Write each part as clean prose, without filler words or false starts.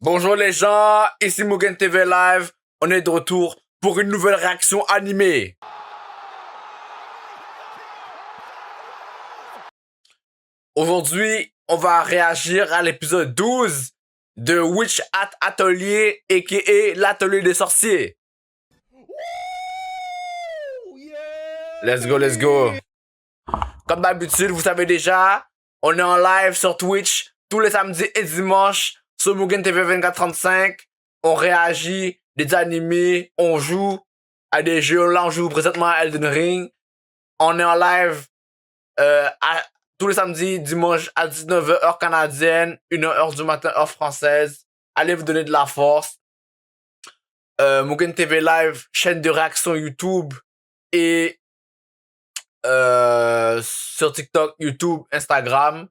Bonjour les gens, ici Mugen TV Live. On est de retour pour une nouvelle réaction animée. Aujourd'hui, on va réagir à l'épisode 12 de Witch Hat Atelier, a.k.a. l'atelier des sorciers. Let's go, let's go. Comme d'habitude, vous savez déjà, on est en live sur Twitch tous les samedis et dimanches sur Mugen TV 2435. On réagit, des animés, on joue à des jeux. Là, on joue présentement à Elden Ring. On est en live tous les samedis, dimanches à 19h heure canadienne, 1h heure du matin heure française. Allez vous donner de la force. Mugen TV Live, chaîne de réaction YouTube et sur TikTok, YouTube, Instagram.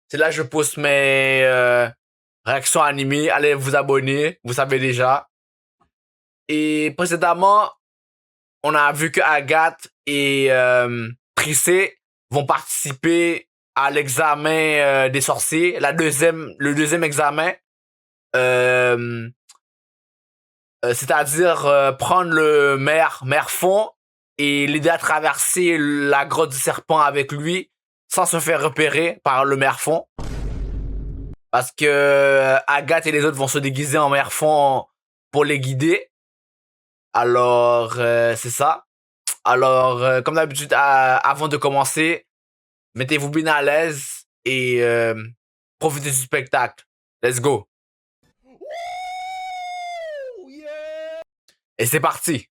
C'est là que je poste mes réactions animées. Allez vous abonner, vous savez déjà. Et précédemment, on a vu que Agathe et Trissé vont participer à l'examen des sorciers, le deuxième examen. C'est-à-dire prendre le maire fond et l'aider à traverser la grotte du serpent avec lui sans se faire repérer par le maire fond. Parce que Agathe et les autres vont se déguiser en maire fond pour les guider. Alors, c'est ça. Alors, comme d'habitude, avant de commencer, mettez-vous bien à l'aise et profitez du spectacle. Let's go. Et c'est parti.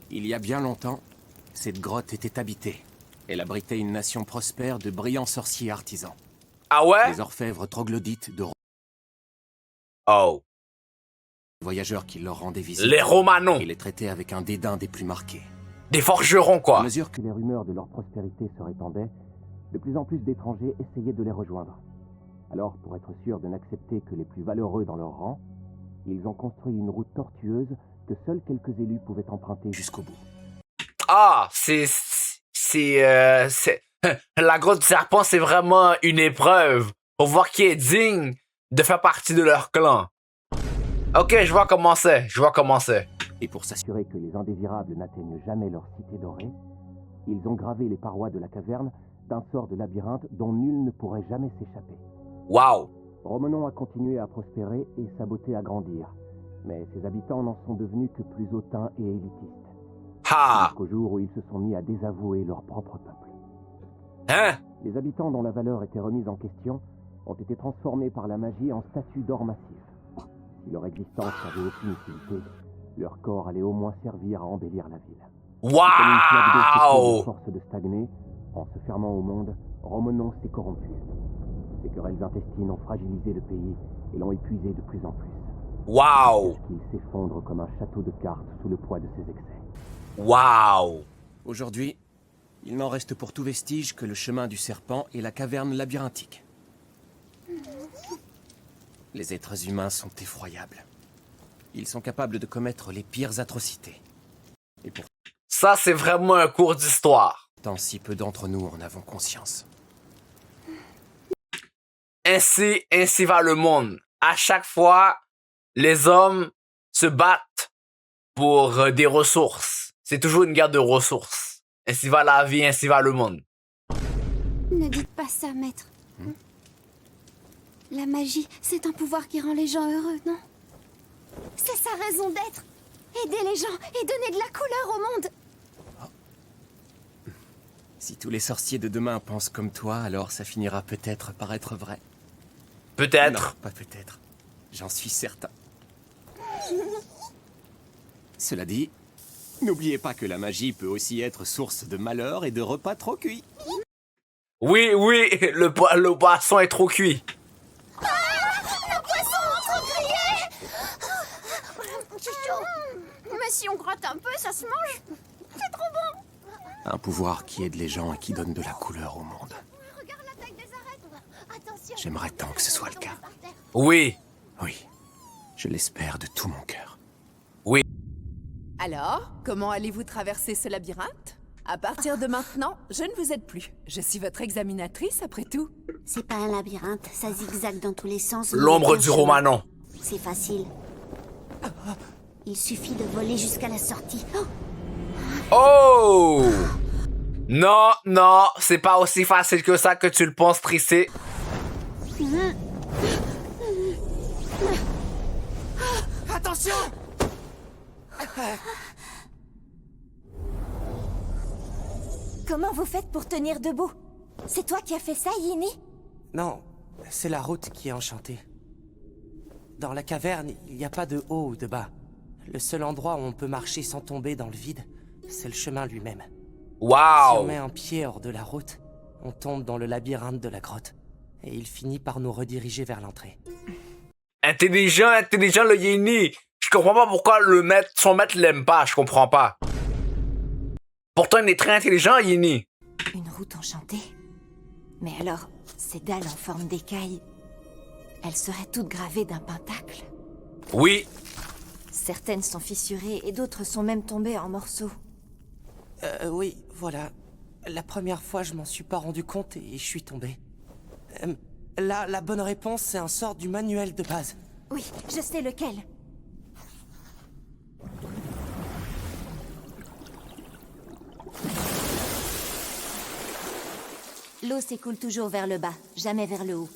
Il y a bien longtemps, cette grotte était habitée. Elle abritait une nation prospère de brillants sorciers artisans. Ah ouais? Les orfèvres troglodytes de Oh. voyageurs qui leur rendaient visite. Les Romanons. Et les traitaient avec un dédain des plus marqués. Des forgerons, À quoi. mesure que les rumeurs de leur prospérité se répandaient, de plus en plus d'étrangers essayaient de les rejoindre. Alors, pour être sûrs de n'accepter que les plus valeureux dans leur rang, ils ont construit une route tortueuse que seuls quelques élus pouvaient emprunter jusqu'au bout. Ah, la grotte du serpent, c'est vraiment une épreuve pour voir qui est digne de faire partie de leur clan. Ok, je vois comment c'est. Et pour s'assurer que les indésirables n'atteignent jamais leur cité dorée, ils ont gravé les parois de la caverne d'un sort de labyrinthe dont nul ne pourrait jamais s'échapper. Waouh. Romenon a continué à prospérer et sa beauté à grandir, mais ses habitants n'en sont devenus que plus hautains et élitistes. Ha. Jusqu'au jour où ils se sont mis à désavouer leur propre peuple. Hein? Les habitants dont la valeur était remise en question ont été transformés par la magie en statues d'or massif. Si leur existence n'avait aucune utilité, leur corps allait au moins servir à embellir la ville. Comme une flaque d'eau qui Waouh. force de stagner, en se fermant au monde, Romenon s'est corrompu. Ses querelles intestines ont fragilisé le pays et l'ont épuisé de plus en plus. Waouh. Il s'effondre comme un château de cartes sous le poids de ses excès. Waouh. Aujourd'hui, il n'en reste pour tout vestige que le chemin du serpent et la caverne labyrinthique. Les êtres humains sont effroyables. Ils sont capables de commettre les pires atrocités. Et Ça, c'est vraiment un cours d'histoire. pourtant, si peu d'entre nous en avons conscience. Ainsi va le monde. À chaque fois, les hommes se battent pour des ressources. C'est toujours une guerre de ressources. Ainsi va la vie, ainsi va le monde. Ne dites pas ça, maître. La magie, c'est un pouvoir qui rend les gens heureux, non? C'est sa raison d'être. Aider les gens et donner de la couleur au monde. Si tous les sorciers de demain pensent comme toi, alors ça finira peut-être par être vrai. Peut-être. Non, pas peut-être. J'en suis certain. Cela dit, n'oubliez pas que la magie peut aussi être source de malheur et de repas trop cuits. Oui, le poisson est trop cuit. Mais si on gratte un peu, ça se mange. C'est trop bon. Un pouvoir qui aide les gens et qui donne de la couleur au monde. Regarde la taille des arêtes. Attention. J'aimerais tant que ce soit le cas. Oui. Oui, je l'espère de tout mon cœur. Alors, comment allez-vous traverser ce labyrinthe? À partir de maintenant, je ne vous aide plus. Je suis votre examinatrice, après tout. C'est pas un labyrinthe, ça zigzague dans tous les sens. mais L'ombre il y a du un chemin. Romanon. C'est facile. Il suffit de voler jusqu'à la sortie. Oh, Oh! Non, non, c'est pas aussi facile que ça que tu le penses, Trissé. Attention! comment vous faites pour tenir debout? C'est toi qui as fait ça, Yini? Non, c'est la route qui est enchantée. Dans la caverne, il n'y a pas de haut ou de bas. Le seul endroit où on peut marcher sans tomber dans le vide, c'est le chemin lui-même. Si on Waouh! met un pied hors de la route, on tombe dans le labyrinthe de la grotte. Et il finit par nous rediriger vers l'entrée. Intelligent, intelligent le Yéni. Je comprends pas pourquoi son maître l'aime pas, je comprends pas. Pourtant, il est très intelligent, Yéni. Une route enchantée? Mais alors, ces dalles en forme d'écailles, elles seraient toutes gravées d'un pentacle? Oui. Certaines sont fissurées et d'autres sont même tombées en morceaux. Oui, voilà. La première fois, je m'en suis pas rendu compte et je suis tombé. Là, la bonne réponse, c'est un sort du manuel de base. Oui, je sais lequel. L'eau s'écoule toujours vers le bas, jamais vers le haut.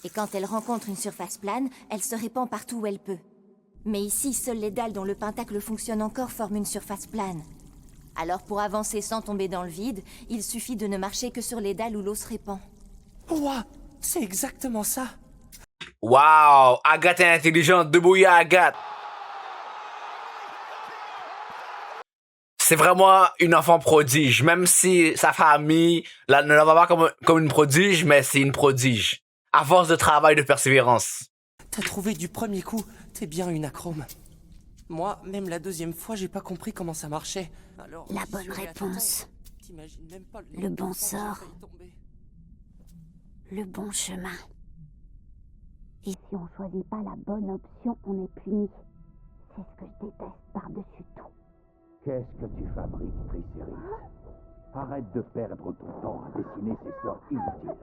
Et quand elle rencontre une surface plane, elle se répand partout où elle peut. Mais ici, seules les dalles dont le pentacle fonctionne encore forment une surface plane. Alors pour avancer sans tomber dans le vide, il suffit de ne marcher que sur les dalles où l'eau se répand. Ouah, c'est exactement ça. Waouh! Agathe est intelligente. Debrouillard Agathe. C'est vraiment une enfant prodige. Même si sa famille ne la voit pas comme une prodige, mais c'est une prodige. À force de travail, de persévérance. T'as trouvé du premier coup, t'es bien une acrome. Moi, même la deuxième fois, j'ai pas compris comment ça marchait. Alors, La j'y bonne suis allé à réponse. tâtons. T'imagines même pas Le bon nombre de fois que sort. j'ai failli tomber. Le bon chemin. Et si on choisit pas la bonne option, on est puni. C'est ce que je déteste par-dessus tout. Qu'est-ce que tu fabriques, Tricéris? Arrête de perdre ton temps à dessiner ces sorts inutiles.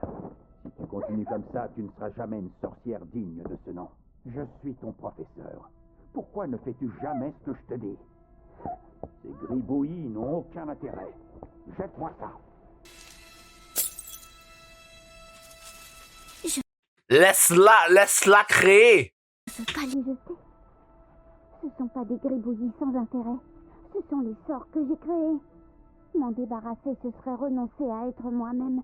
Si tu continues comme ça, tu ne seras jamais une sorcière digne de ce nom. Je suis ton professeur. Pourquoi ne fais-tu jamais ce que je te dis? Ces gribouillis n'ont aucun intérêt. Jette-moi ça. Laisse-la créer. Je veux pas les jeter. Ce sont pas des gribouillis sans intérêt. Ce sont les sorts que j'ai créés. M'en débarrasser, ce serait renoncer à être moi-même.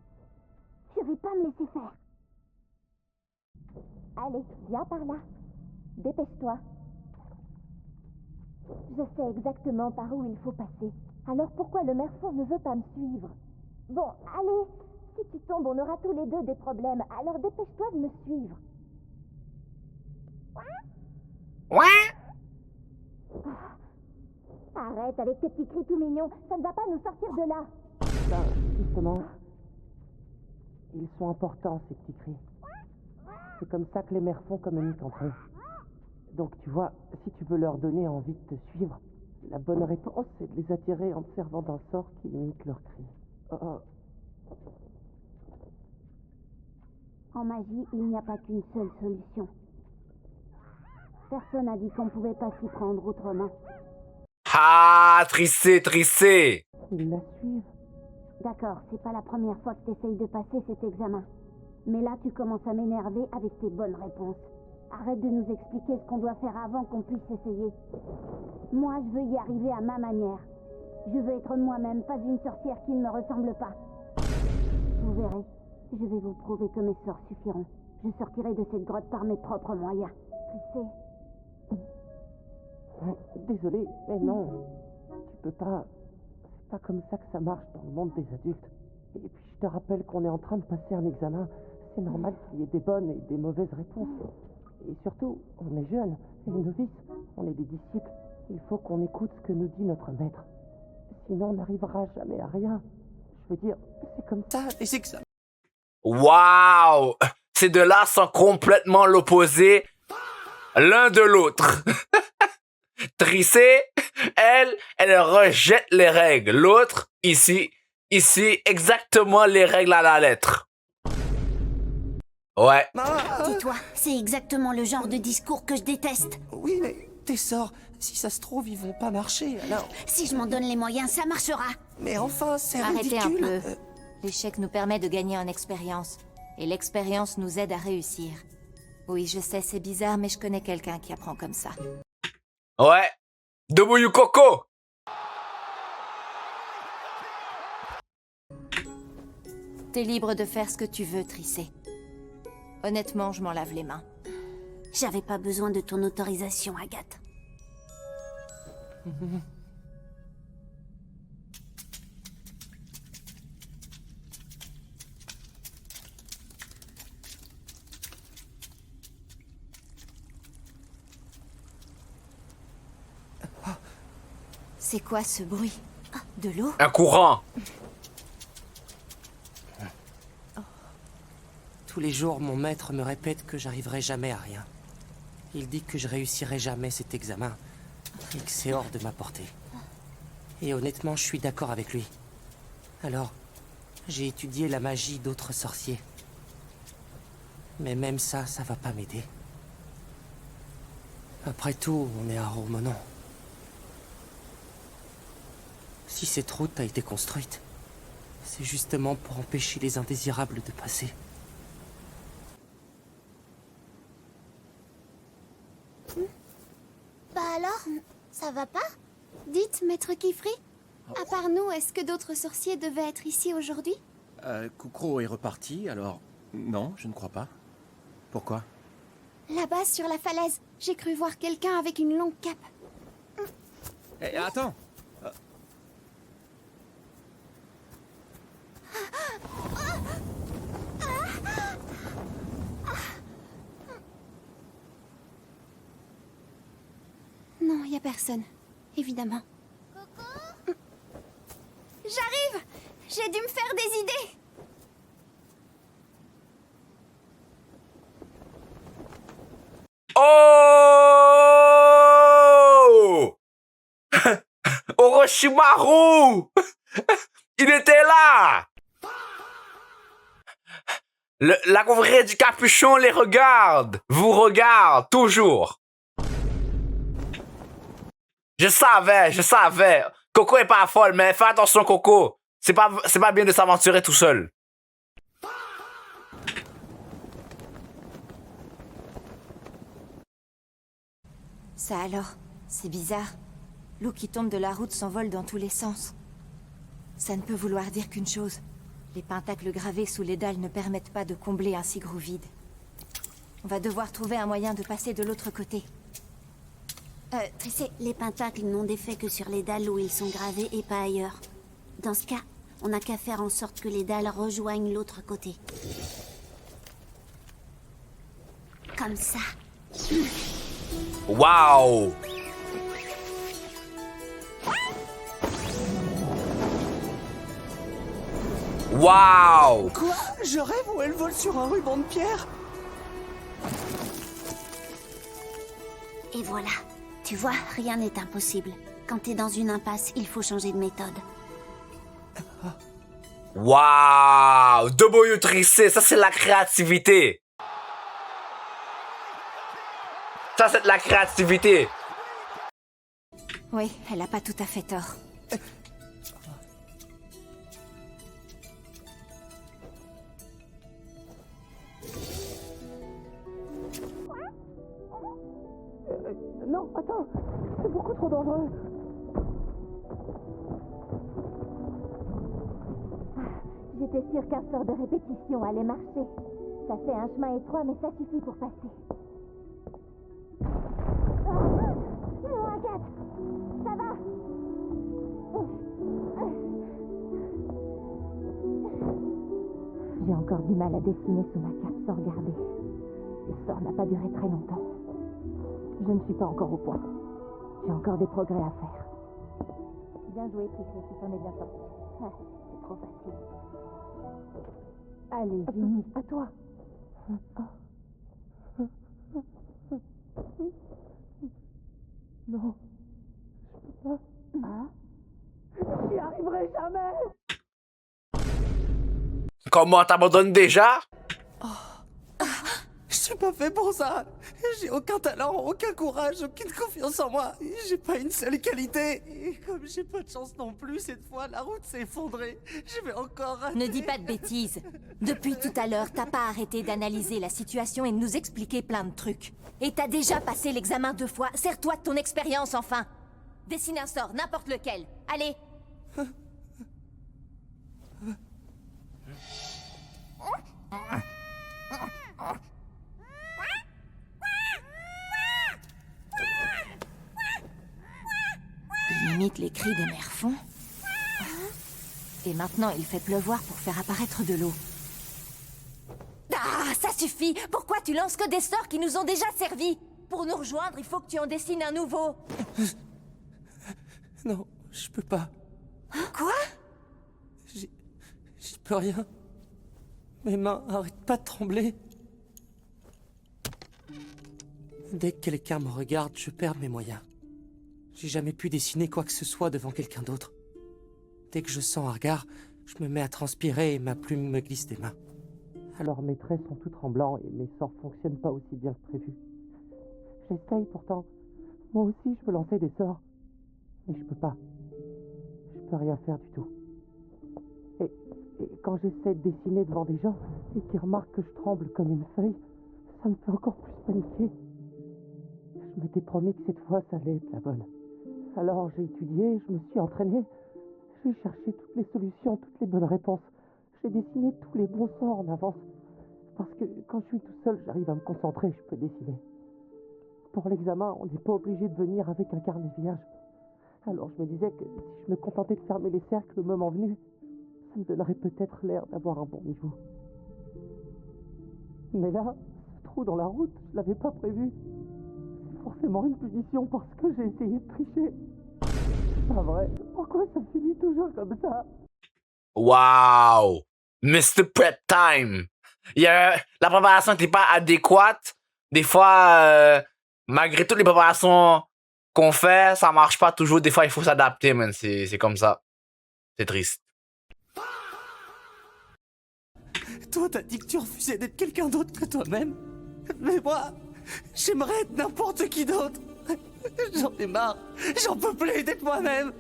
Je vais pas me laisser faire. Allez, viens par là. Dépêche-toi. Je sais exactement par où il faut passer. Alors pourquoi le Merfour ne veut pas me suivre? Bon, allez. Si tu tombes, on aura tous les deux des problèmes. Alors dépêche-toi de me suivre. Ouais. Arrête avec tes petits cris tout mignons. Ça ne va pas nous sortir de là. Ben, justement, ils sont importants, ces petits cris. C'est comme ça que les merfons communiquent entre eux. Donc, tu vois, si tu veux leur donner envie de te suivre, la bonne réponse, c'est de les attirer en te servant d'un sort qui imite leurs cris. Oh. En magie, il n'y a pas qu'une seule solution. Personne n'a dit qu'on pouvait pas s'y prendre autrement. Ah, Trissé. Ils la suivent. D'accord, c'est pas la première fois que t'essayes de passer cet examen. Mais là, tu commences à m'énerver avec tes bonnes réponses. Arrête de nous expliquer ce qu'on doit faire avant qu'on puisse essayer. Moi, je veux y arriver à ma manière. Je veux être moi-même, pas une sorcière qui ne me ressemble pas. Vous verrez, je vais vous prouver que mes sorts suffiront. Je sortirai de cette grotte par mes propres moyens. Trissé. Désolé, mais non. Tu peux pas... C'est pas comme ça que ça marche dans le monde des adultes. Et puis je te rappelle qu'on est en train de passer un examen. C'est normal qu'il y ait des bonnes et des mauvaises réponses. Et surtout, on est jeunes et novices. On est des disciples. Il faut qu'on écoute ce que nous dit notre maître. Sinon, on n'arrivera jamais à rien. Je veux dire, c'est comme ça. Et c'est que ça... Waouh! Ces deux-là sont complètement l'opposé l'un de l'autre. Trissé, elle rejette les règles. L'autre, Ici, exactement les règles à la lettre. Ouais. Tais-toi, c'est exactement le genre de discours que je déteste. Oui, mais tes sorts, si ça se trouve, ils vont pas marcher, alors... Si je m'en donne les moyens, ça marchera. Mais enfin, c'est Arrêtez un ridicule. peu. L'échec nous permet de gagner en expérience. Et l'expérience nous aide à réussir. Oui, je sais, c'est bizarre, mais je connais quelqu'un qui apprend comme ça. Ouais. W Coco. T'es libre de faire ce que tu veux, Trissé. Honnêtement, je m'en lave les mains. J'avais pas besoin de ton autorisation, Agathe. C'est quoi ce bruit? De l'eau? Un courant. Tous les jours, mon maître me répète que j'arriverai jamais à rien. Il dit que je réussirai jamais cet examen et que c'est hors de ma portée. Et honnêtement, je suis d'accord avec lui. Alors, j'ai étudié la magie d'autres sorciers. Mais même ça, ça va pas m'aider. Après tout, on est à Romonon. Si cette route a été construite, c'est justement pour empêcher les indésirables de passer. Bah alors, ça va pas? Dites, maître Kifri, à part nous, est-ce que d'autres sorciers devaient être ici aujourd'hui? Koukro est reparti, alors... Non, je ne crois pas. Pourquoi? Là-bas, sur la falaise, j'ai cru voir quelqu'un avec une longue cape. Eh, attends! Non, y a personne, évidemment. Coco? J'arrive! J'ai dû me faire des idées! Oh! Orochimaru! Il était là! La confrérie du capuchon les regarde! Vous regarde, toujours! Je savais! Coco est pas folle, mais fais attention, Coco! C'est pas bien de s'aventurer tout seul. Ça alors, c'est bizarre. L'eau qui tombe de la route s'envole dans tous les sens. Ça ne peut vouloir dire qu'une chose. Les pentacles gravés sous les dalles ne permettent pas de combler un si gros vide. On va devoir trouver un moyen de passer de l'autre côté. Trissé, les pentacles n'ont d'effet que sur les dalles où ils sont gravés et pas ailleurs. Dans ce cas, on n'a qu'à faire en sorte que les dalles rejoignent l'autre côté. Comme ça. Waouh! Waouh! Quoi? Je rêve ou elle vole sur un ruban de pierre? Et voilà. Tu vois, rien n'est impossible. Quand t'es dans une impasse, il faut changer de méthode. Waouh! W Trissé, ça c'est la créativité! Ça c'est de la créativité! Oui, elle a pas tout à fait tort. Non, attends, c'est beaucoup trop dangereux. J'étais sûre qu'un sort de répétition allait marcher. Ça fait un chemin étroit, mais ça suffit pour passer. Non, Agathe! Ça va? J'ai encore du mal à dessiner sous ma cape sans regarder. Le sort n'a pas duré très longtemps. Je ne suis pas encore au point. J'ai encore des progrès à faire. Bien joué, Trissé, tu t'en es bien sorti. Ah, c'est trop facile. Allez, Ginny, à toi. Non, je peux pas. Hein? J'y arriverai jamais. jamais! Comment t'abandonnes déjà? Je suis pas fait pour ça. J'ai aucun talent, aucun courage, aucune confiance en moi. J'ai pas une seule qualité. Et comme j'ai pas de chance non plus, cette fois, la route s'est effondrée. Je vais encore rater. Ne dis pas de bêtises. Depuis tout à l'heure, t'as pas arrêté d'analyser la situation et de nous expliquer plein de trucs. Et t'as déjà passé l'examen 2 fois. Sers-toi de ton expérience, enfin. Dessine un sort, n'importe lequel. Allez. Il imite les cris des merfons. Et maintenant, il fait pleuvoir pour faire apparaître de l'eau. Ah, ça suffit! Pourquoi tu lances que des sorts qui nous ont déjà servi? Pour nous rejoindre, il faut que tu en dessines un nouveau. Non, je peux pas. Quoi? J'y peux rien. Mes mains arrêtent pas de trembler. Dès que quelqu'un me regarde, je perds mes moyens. J'ai jamais pu dessiner quoi que ce soit devant quelqu'un d'autre. Dès que je sens un regard, je me mets à transpirer et ma plume me glisse des mains. Alors mes traits sont tout tremblants et mes sorts fonctionnent pas aussi bien que prévu. J'essaye pourtant. Moi aussi, je peux lancer des sorts. Mais je peux pas. Je peux rien faire du tout. Et quand j'essaie de dessiner devant des gens et qu'ils remarquent que je tremble comme une feuille, ça me fait encore plus paniquer. Je m'étais promis que cette fois, ça allait être la bonne. Alors j'ai étudié, je me suis entraîné. J'ai cherché toutes les solutions, toutes les bonnes réponses. J'ai dessiné tous les bons sorts en avance. Parce que quand je suis tout seul, j'arrive à me concentrer, je peux dessiner. Pour l'examen, on n'est pas obligé de venir avec un carnet vierge. Alors je me disais que si je me contentais de fermer les cercles le moment venu, ça me donnerait peut-être l'air d'avoir un bon niveau. Mais là, ce trou dans la route, je l'avais pas prévu. C'est forcément une punition parce que j'ai essayé de tricher. C'est pas vrai. Pourquoi ça finit toujours comme ça? Wow! Mr. Prep Time! La préparation n'était pas adéquate. Des fois, malgré toutes les préparations qu'on fait, ça marche pas toujours. Des fois, il faut s'adapter, man. C'est comme ça. C'est triste. Toi, t'as dit que tu refusais d'être quelqu'un d'autre que toi-même. Mais moi, j'aimerais être n'importe qui d'autre. J'en ai marre. J'en peux plus d'être moi-même.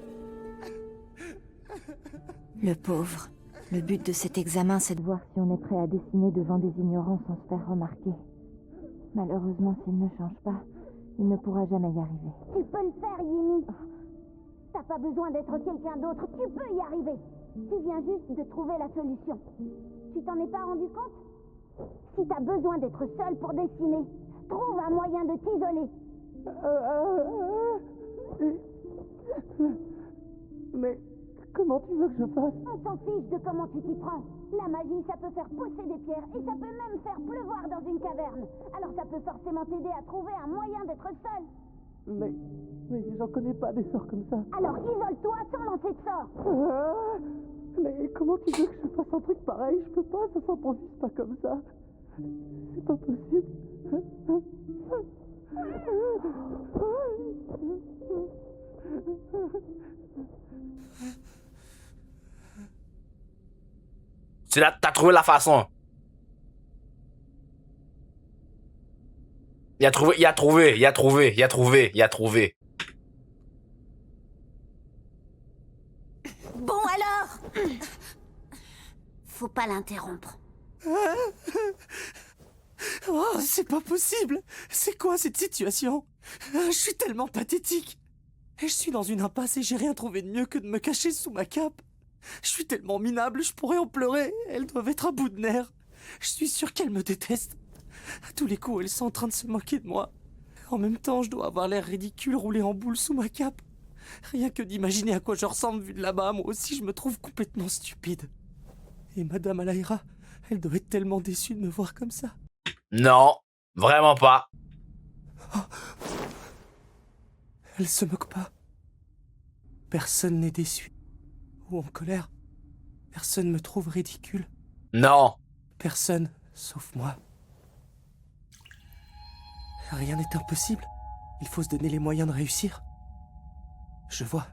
Le pauvre. Le but de cet examen, c'est de voir si on est prêt à dessiner devant des ignorants sans se faire remarquer. Malheureusement, s'il ne change pas, il ne pourra jamais y arriver. Tu peux le faire, Yini. T'as pas besoin d'être quelqu'un d'autre, tu peux y arriver. Tu viens juste de trouver la solution. Tu t'en es pas rendu compte? Si t'as besoin d'être seul pour dessiner, trouve un moyen de t'isoler. Mais comment tu veux que je fasse? On s'en fiche de comment tu t'y prends. La magie, ça peut faire pousser des pierres et ça peut même faire pleuvoir dans une caverne. Alors ça peut forcément t'aider à trouver un moyen d'être seul. Mais j'en connais pas des sorts comme ça. Alors isole-toi sans lancer de sort. Mais comment tu veux que je fasse un truc pareil? Je peux pas, ça s'improvise pas comme ça. C'est pas possible. C'est là, t'as trouvé la façon. Il a trouvé. Bon alors! Faut pas l'interrompre. Oh, c'est pas possible. C'est quoi cette situation? Je suis tellement pathétique. Je suis dans une impasse et j'ai rien trouvé de mieux que de me cacher sous ma cape. Je suis tellement minable, je pourrais en pleurer. Elles doivent être à bout de nerfs. Je suis sûr qu'elles me détestent. À tous les coups, elles sont en train de se moquer de moi. En même temps, je dois avoir l'air ridicule roulé en boule sous ma cape. Rien que d'imaginer à quoi je ressemble vu de là-bas, moi aussi je me trouve complètement stupide. Et Madame Alaïra, elle doit être tellement déçue de me voir comme ça. Non, vraiment pas. Elle se moque pas. Personne n'est déçu. Ou en colère. Personne me trouve ridicule. Non. Personne, sauf moi. Rien n'est impossible. Il faut se donner les moyens de réussir. Je vois.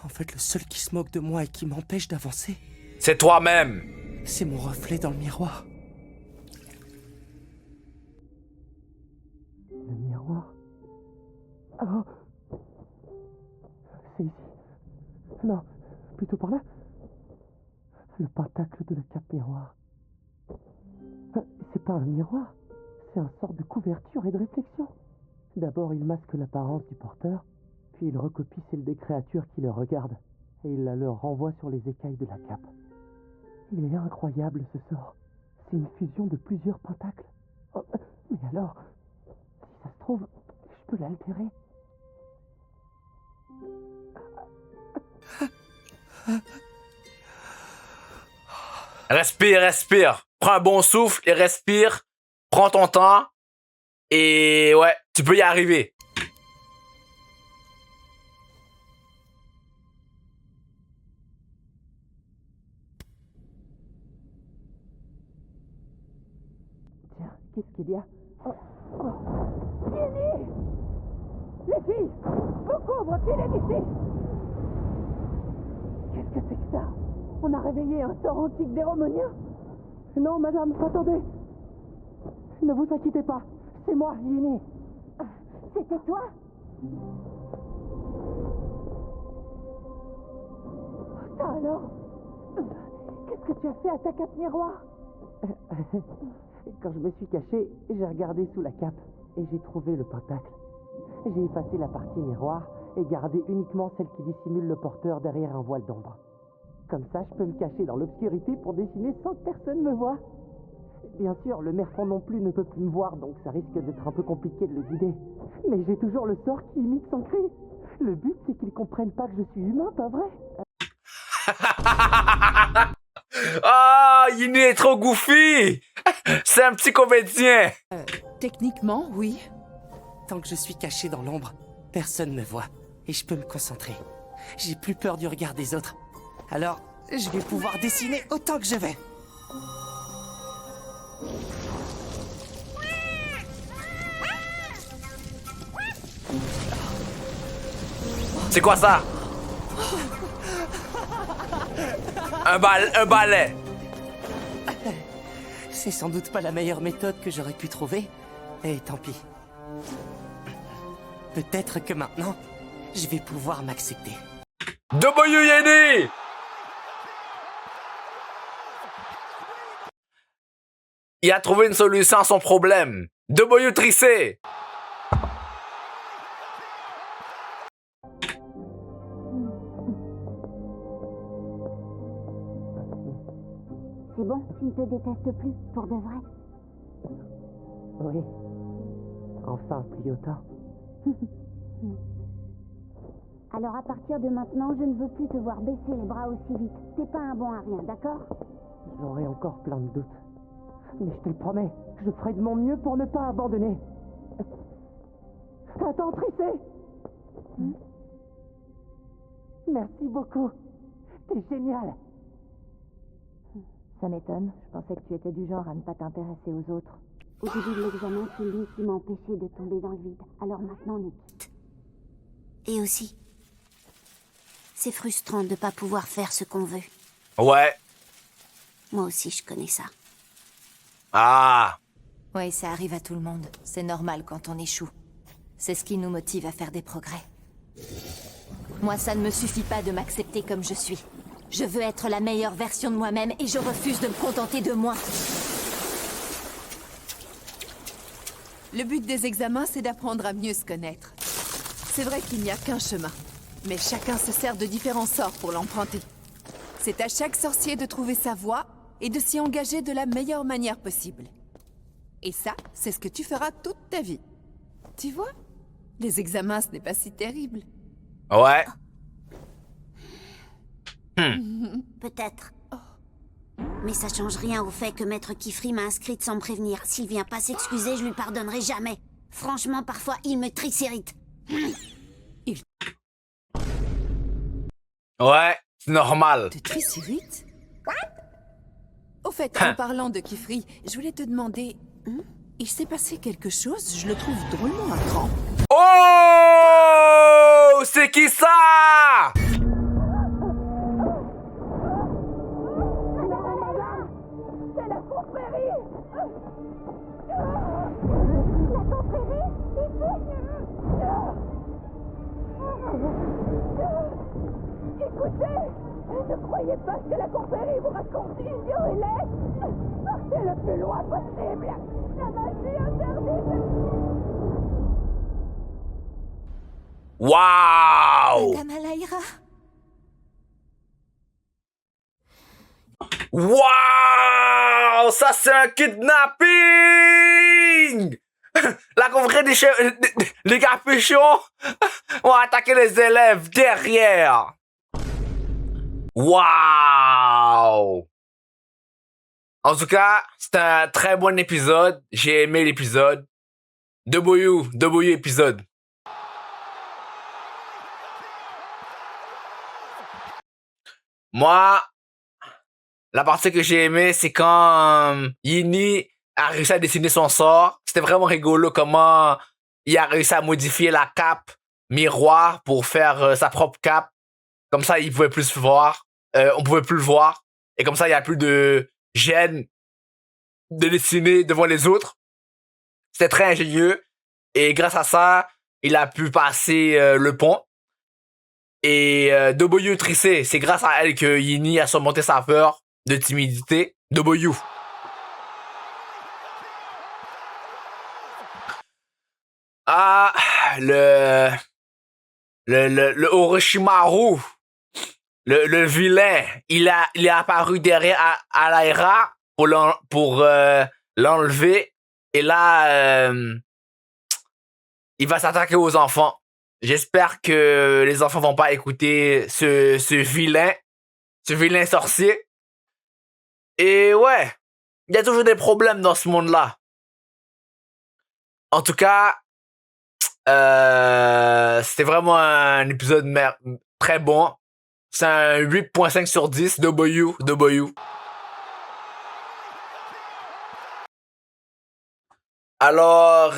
En fait, le seul qui se moque de moi et qui m'empêche d'avancer, C'est toi-même. c'est mon reflet dans le miroir. Le miroir. Oh. C'est ici. Non, plutôt par là. Le pentacle de la cape miroir. C'est pas un miroir, c'est un sort de couverture et de réflexion. D'abord, il masque l'apparence du porteur, puis il recopie celle des créatures qui le regardent, et il la leur renvoie sur les écailles de la cape. Il est incroyable ce sort. C'est une fusion de plusieurs pentacles. Oh, mais alors, si ça se trouve, je peux l'altérer. Respire, respire. Prends un bon souffle et respire. Prends ton temps. Et ouais, tu peux y arriver. Tiens, qu'est-ce qu'il y a? Lily! Les filles! Je vous couvre, filez d'ici! Qu'est-ce que c'est que ça? On a réveillé un sort antique des Romoniens? Non, madame, attendez! Ne vous inquiétez pas, c'est moi, Yini. C'était toi? Ça alors? Qu'est-ce que tu as fait à ta cape miroir? Quand je me suis caché, j'ai regardé sous la cape et j'ai trouvé le pentacle. J'ai effacé la partie miroir et gardé uniquement celle qui dissimule le porteur derrière un voile d'ombre. Comme ça, je peux me cacher dans l'obscurité pour dessiner sans que personne me voie. Bien sûr, le merfond non plus ne peut plus me voir, donc ça risque d'être un peu compliqué de le guider. Mais j'ai toujours le sort qui imite son cri. Le but, c'est qu'ils comprennent pas que je suis humain, pas vrai? Ah, Yini est trop goofy. C'est un petit comédien. Techniquement, oui. Tant que je suis caché dans l'ombre, personne ne me voit. Et je peux me concentrer. J'ai plus peur du regard des autres. Alors, je vais pouvoir dessiner autant que je vais. C'est quoi ça? Un balai. C'est sans doute pas la meilleure méthode que j'aurais pu trouver. Et tant pis. Peut-être que maintenant, je vais pouvoir m'accepter. Yini. Il a trouvé une solution à son problème. Trissé. C'est bon, tu ne te détestes plus, pour de vrai? Oui. Enfin, plus autant. Alors à partir de maintenant, je ne veux plus te voir baisser les bras aussi vite. T'es pas un bon à rien, d'accord? J'aurai encore plein de doutes. Mais je te le promets, je ferai de mon mieux pour ne pas abandonner. Attends, Trissé! Merci beaucoup. T'es génial. Ça m'étonne. Je pensais que tu étais du genre à ne pas t'intéresser aux autres. Au début de l'examen, c'est lui qui m'a empêché de tomber dans le vide. Alors maintenant, on est quitte. Et aussi, c'est frustrant de pas pouvoir faire ce qu'on veut. Ouais. Moi aussi, je connais ça. Ah. Oui, ça arrive à tout le monde. C'est normal quand on échoue. C'est ce qui nous motive à faire des progrès. Moi, ça ne me suffit pas de m'accepter comme je suis. Je veux être la meilleure version de moi-même et je refuse de me contenter de moi. Le but des examens, c'est d'apprendre à mieux se connaître. C'est vrai qu'il n'y a qu'un chemin, mais chacun se sert de différents sorts pour l'emprunter. C'est à chaque sorcier de trouver sa voie et de s'y engager de la meilleure manière possible. Et ça, c'est ce que tu feras toute ta vie. Tu vois, les examens, ce n'est pas si terrible. Ouais. Peut-être. Mais ça change rien au fait que Maître Kifri m'a inscrite sans me prévenir. S'il vient pas s'excuser, je lui pardonnerai jamais. Franchement, parfois, il me trissérite. Ouais, c'est normal. Te trissérite? Au fait, en parlant de Kifri, je voulais te demander... il s'est passé quelque chose, je le trouve drôlement à cran. Oh! C'est qui ça? écoutez! Ne croyez pas que la confrérie vous raconte idiot et laid! Partez le plus loin possible! La magie interdite! Waouh! Madame Alaïra, Waouh! Ça, c'est un kidnapping! La confrérie des capuchons ont attaqué les élèves derrière. Waouh! En tout cas, c'était un très bon épisode. J'ai aimé l'épisode. W épisode. Moi, la partie que j'ai aimé, c'est quand Yini a réussi à dessiner son sort. C'était vraiment rigolo comment il a réussi à modifier la cape miroir pour faire sa propre cape. Comme ça, il pouvait plus se voir. On pouvait plus le voir. Et comme ça, il n'y a plus de gêne de dessiner devant les autres. C'était très ingénieux. Et grâce à ça, il a pu passer le pont. Et W Trissé, c'est grâce à elle que Yini a surmonté sa peur de timidité. W. Ah, le Orochimaru, le vilain, il est apparu derrière Alaira pour l'enlever. Et là, il va s'attaquer aux enfants. J'espère que les enfants vont pas écouter ce vilain sorcier. Et ouais, il y a toujours des problèmes dans ce monde-là. En tout cas, c'était vraiment un épisode très bon. C'est un 8.5 sur 10. W. Alors,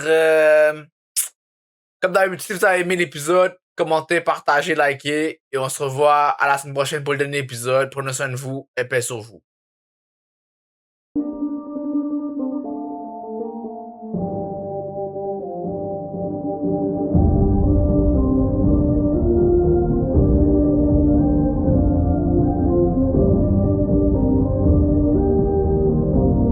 comme d'habitude, si vous avez aimé l'épisode, commentez, partagez, likez. Et on se revoit à la semaine prochaine pour le dernier épisode. Prenez soin de vous et paix sur vous.